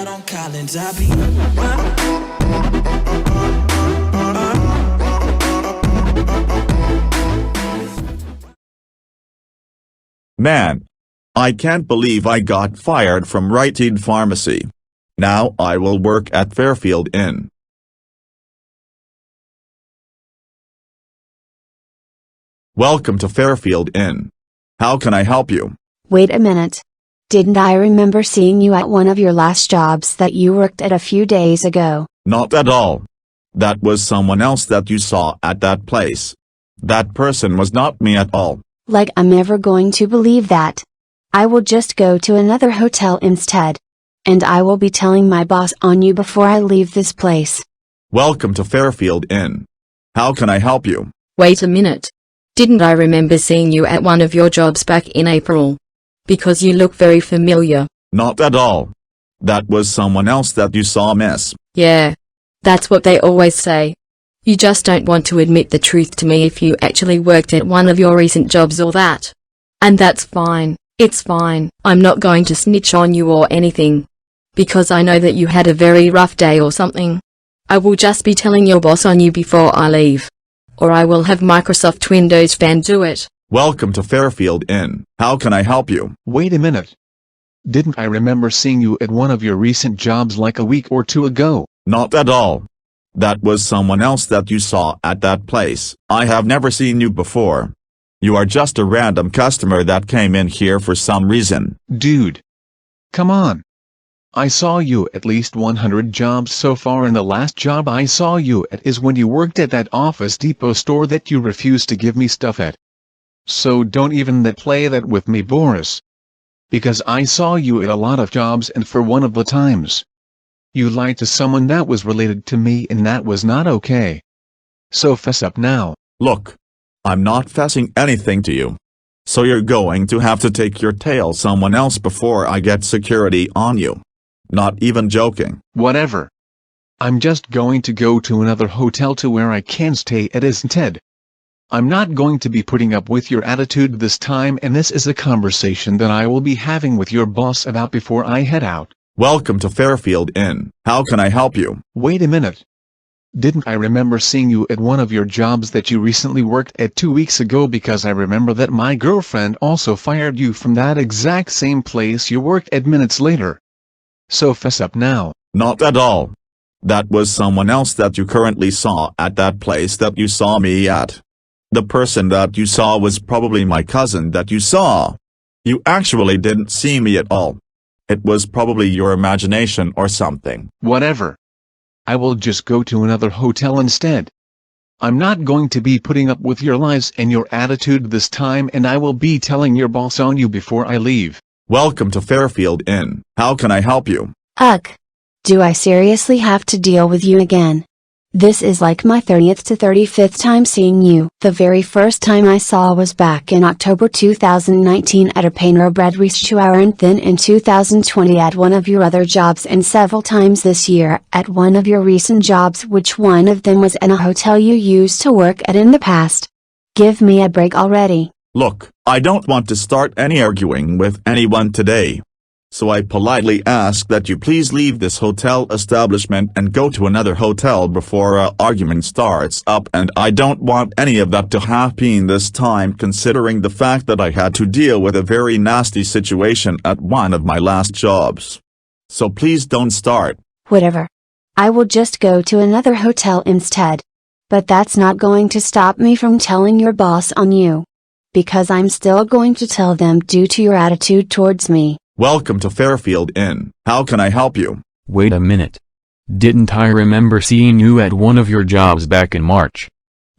out on Collins, I be. Man, I can't believe I got fired from Rite Aid Pharmacy. Now I will work at Fairfield Inn. Welcome to Fairfield Inn. How can I help you? Wait a minute. Didn't I remember seeing you at one of your last jobs that you worked at a few days ago? Not at all. That was someone else that you saw at that place. That person was not me at all. Like I'm never going to believe that. I will just go to another hotel instead. And I will be telling my boss on you before I leave this place. Welcome to Fairfield Inn. How can I help you? Wait a minute. Didn't I remember seeing you at one of your jobs back in April? Because you look very familiar. Not at all. That was someone else that you saw, miss. Yeah. That's what they always say. You just don't want to admit the truth to me if you actually worked at one of your recent jobs or that. And that's fine. It's fine. I'm not going to snitch on you or anything. Because I know that you had a very rough day or something. I will just be telling your boss on you before I leave. Or I will have Microsoft Windows fan do it. Welcome to Fairfield Inn. How can I help you? Wait a minute. Didn't I remember seeing you at one of your recent jobs like a week or two ago? Not at all. That was someone else that you saw at that place. I have never seen you before. You are just a random customer that came in here for some reason. Dude. Come on. I saw you at least 100 jobs so far, and the last job I saw you at is when you worked at that Office Depot store that you refused to give me stuff at. So don't even play that with me, Boris. Because I saw you at a lot of jobs, and for one of the times, you lied to someone that was related to me, and that was not okay. So fess up now. Look. I'm not fessing anything to you. So you're going to have to take your tail someone else before I get security on you. Not even joking. Whatever. I'm just going to go to another hotel to where I can stay at instead. I'm not going to be putting up with your attitude this time, and this is a conversation that I will be having with your boss about before I head out. Welcome to Fairfield Inn. How can I help you? Wait a minute. Didn't I remember seeing you at one of your jobs that you recently worked at 2 weeks ago? Because I remember that my girlfriend also fired you from that exact same place you worked at minutes later. So fess up now. Not at all. That was someone else that you currently saw at that place that you saw me at. The person that you saw was probably my cousin that you saw. You actually didn't see me at all. It was probably your imagination or something. Whatever. I will just go to another hotel instead. I'm not going to be putting up with your lies and your attitude this time, and I will be telling your boss on you before I leave. Welcome to Fairfield Inn. How can I help you? Ugh. Do I seriously have to deal with you again? This is like my 30th to 35th time seeing you. The very first time I saw was back in October 2019 at a Panera Bread restaurant, and then in 2020 at one of your other jobs, and several times this year at one of your recent jobs, which one of them was in a hotel you used to work at in the past. Give me a break already. Look, I don't want to start any arguing with anyone today. So I politely ask that you please leave this hotel establishment and go to another hotel before our argument starts up, and I don't want any of that to happen this time, considering the fact that I had to deal with a very nasty situation at one of my last jobs. So please don't start. Whatever. I will just go to another hotel instead. But that's not going to stop me from telling your boss on you. Because I'm still going to tell them due to your attitude towards me. Welcome to Fairfield Inn. How can I help you? Wait a minute. Didn't I remember seeing you at one of your jobs back in March?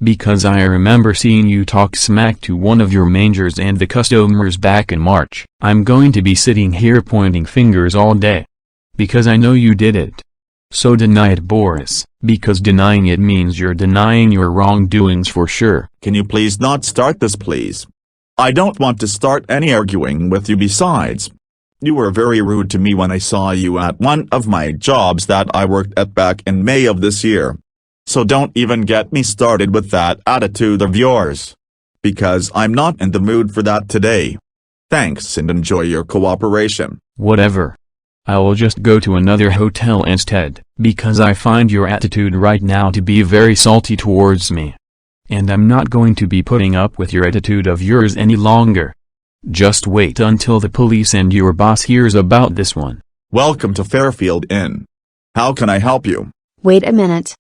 Because I remember seeing you talk smack to one of your managers and the customers back in March. I'm going to be sitting here pointing fingers all day. Because I know you did it. So deny it, Boris, because denying it means you're denying your wrongdoings for sure. Can you please not start this, please? I don't want to start any arguing with you. Besides, you were very rude to me when I saw you at one of my jobs that I worked at back in May of this year. So don't even get me started with that attitude of yours. Because I'm not in the mood for that today. Thanks, and enjoy your cooperation. Whatever. I will just go to another hotel instead, because I find your attitude right now to be very salty towards me. And I'm not going to be putting up with your attitude of yours any longer. Just wait until the police and your boss hears about this one. Welcome to Fairfield Inn. How can I help you? Wait a minute.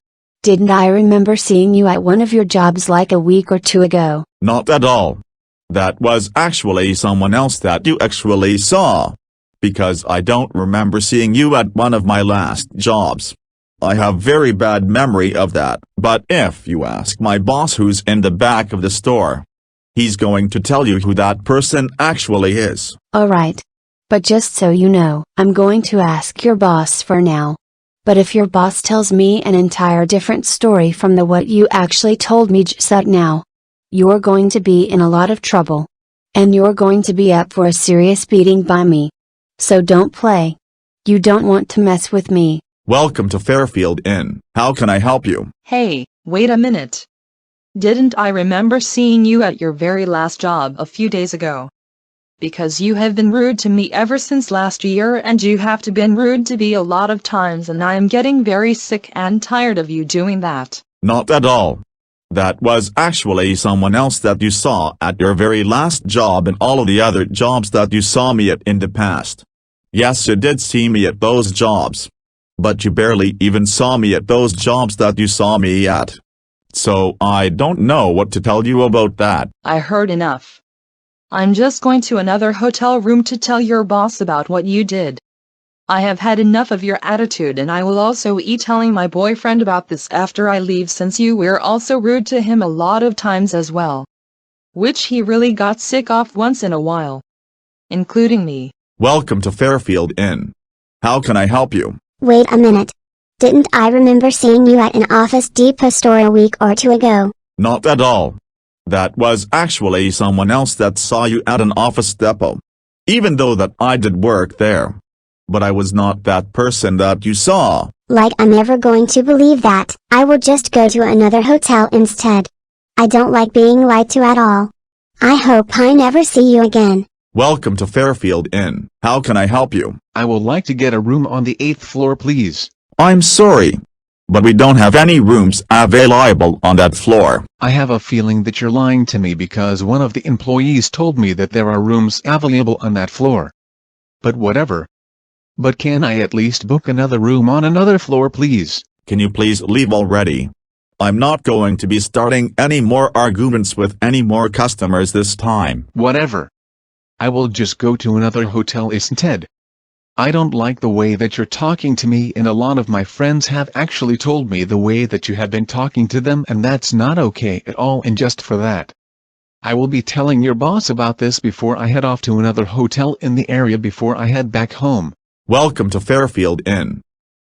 Didn't I remember seeing you at one of your jobs like a week or two ago? Not at all. That was actually someone else that you actually saw. Because I don't remember seeing you at one of my last jobs. I have very bad memory of that, but if you ask my boss who's in the back of the store, he's going to tell you who that person actually is. Alright. But just so you know, I'm going to ask your boss for now. But if your boss tells me an entire different story from the what you actually told me just now, you're going to be in a lot of trouble. And you're going to be up for a serious beating by me. So don't play. You don't want to mess with me. Welcome to Fairfield Inn. How can I help you? Hey, wait a minute. Didn't I remember seeing you at your very last job a few days ago? Because you have been rude to me ever since last year, and you have been rude to me a lot of times, and I am getting very sick and tired of you doing that. Not at all. That was actually someone else that you saw at your very last job and all of the other jobs that you saw me at in the past. Yes, you did see me at those jobs. But you barely even saw me at those jobs that you saw me at. So I don't know what to tell you about that. I heard enough. I'm just going to another hotel room to tell your boss about what you did. I have had enough of your attitude, and I will also be telling my boyfriend about this after I leave, since you were also rude to him a lot of times as well. Which he really got sick of once in a while. Including me. Welcome to Fairfield Inn. How can I help you? Wait a minute. Didn't I remember seeing you at an Office Depot store a week or two ago? Not at all. That was actually someone else that saw you at an Office Depot. Even though that I did work there. But I was not that person that you saw. Like, I'm never going to believe that. I will just go to another hotel instead. I don't like being lied to at all. I hope I never see you again. Welcome to Fairfield Inn. How can I help you? I would like to get a room on the 8th floor, please. I'm sorry, but we don't have any rooms available on that floor. I have a feeling that you're lying to me, because one of the employees told me that there are rooms available on that floor. But whatever. But can I at least book another room on another floor, please? Can you please leave already? I'm not going to be starting any more arguments with any more customers this time. Whatever. I will just go to another hotel instead. I don't like the way that you're talking to me, and a lot of my friends have actually told me the way that you have been talking to them, and that's not okay at all, and just for that, I will be telling your boss about this before I head off to another hotel in the area before I head back home. Welcome to Fairfield Inn.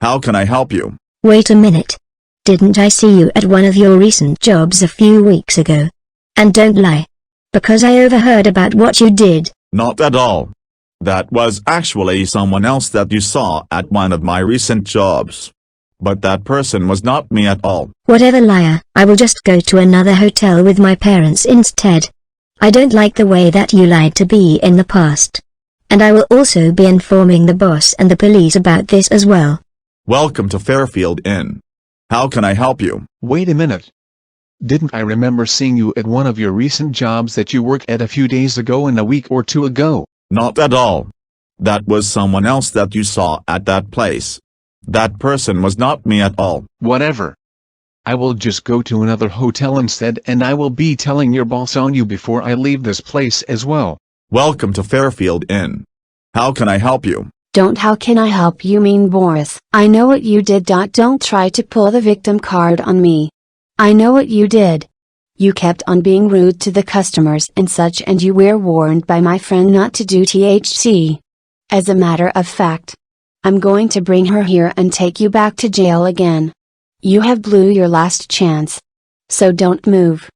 How can I help you? Wait a minute. Didn't I see you at one of your recent jobs a few weeks ago? And don't lie. Because I overheard about what you did. Not at all. That was actually someone else that you saw at one of my recent jobs. But that person was not me at all. Whatever, liar. I will just go to another hotel with my parents instead. I don't like the way that you lied to me in the past. And I will also be informing the boss and the police about this as well. Welcome to Fairfield Inn. How can I help you? Wait a minute. Didn't I remember seeing you at one of your recent jobs that you worked at a few days ago and a week or two ago? Not at all. That was someone else that you saw at that place. That person was not me at all. Whatever. I will just go to another hotel instead, and I will be telling your boss on you before I leave this place as well. Welcome to Fairfield Inn. How can I help you? Don't how can I help you mean, Boris. I know what you did. Don't try to pull the victim card on me. I know what you did. You kept on being rude to the customers and such, and you were warned by my friend not to do THC. As a matter of fact, I'm going to bring her here and take you back to jail again. You have blew your last chance. So don't move.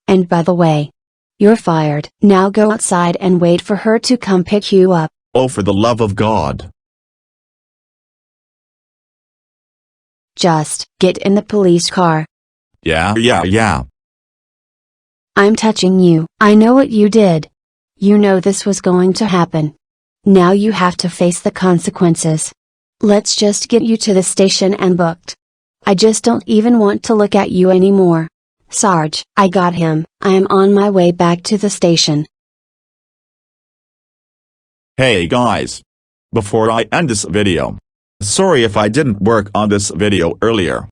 And by the way, you're fired. Now go outside and wait for her to come pick you up. Oh, for the love of God. Just get in the police car. Yeah. I'm touching you. I know what you did. You know this was going to happen. Now you have to face the consequences. Let's just get you to the station and booked. I just don't even want to look at you anymore. Sarge, I got him. I am on my way back to the station. Hey guys. Before I end this video, sorry if I didn't work on this video earlier.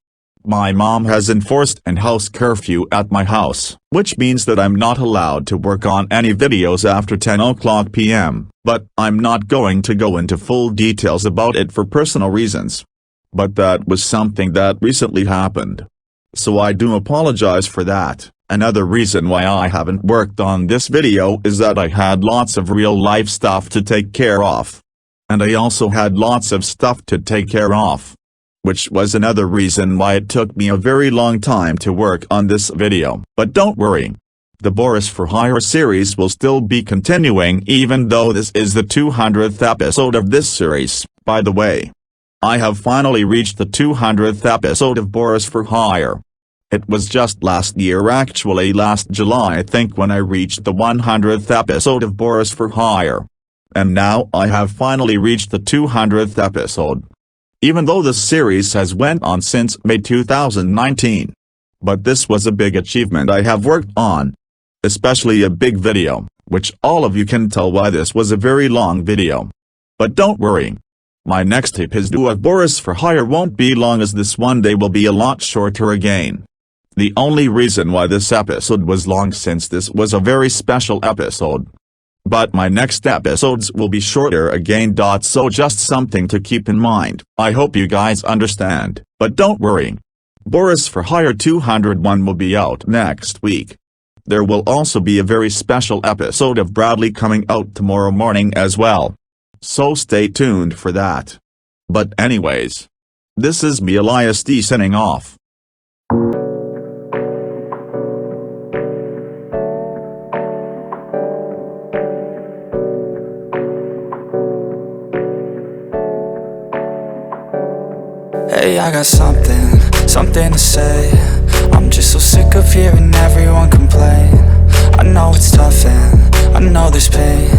My mom has enforced an house curfew at my house, which means that I'm not allowed to work on any videos after 10 o'clock p.m., but I'm not going to go into full details about it for personal reasons. But that was something that recently happened. So I do apologize for that. Another reason why I haven't worked on this video is that I had lots of real life stuff to take care of. And I also had lots of stuff to take care of. Which was another reason why it took me a very long time to work on this video. But don't worry. The Boris For Hire series will still be continuing even though this is the 200th episode of this series. By the way, I have finally reached the 200th episode of Boris For Hire. It was just last year, actually last July I think, when I reached the 100th episode of Boris For Hire. And now I have finally reached the 200th episode. Even though the series has went on since May 2019. But this was a big achievement I have worked on. Especially a big video, which all of you can tell why this was a very long video. But don't worry. My next episode of Boris For Hire won't be long, as this one day will be a lot shorter again. The only reason why this episode was long since this was a very special episode. But my next episodes will be shorter again. So just something to keep in mind. I hope you guys understand, but don't worry. Boris For Hire 201 will be out next week. There will also be a very special episode of Bradley coming out tomorrow morning as well. So stay tuned for that. But anyways, this is me, Elias D, signing off. Hey, I got something to say. I'm just so sick of hearing everyone complain. I know it's tough and I know there's pain,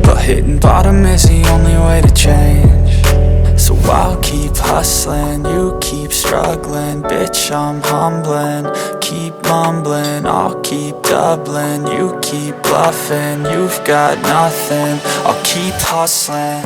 but hitting bottom is the only way to change. So I'll keep hustling, you keep struggling. Bitch, I'm humbling, keep mumbling. I'll keep doubling, you keep bluffing. You've got nothing, I'll keep hustling.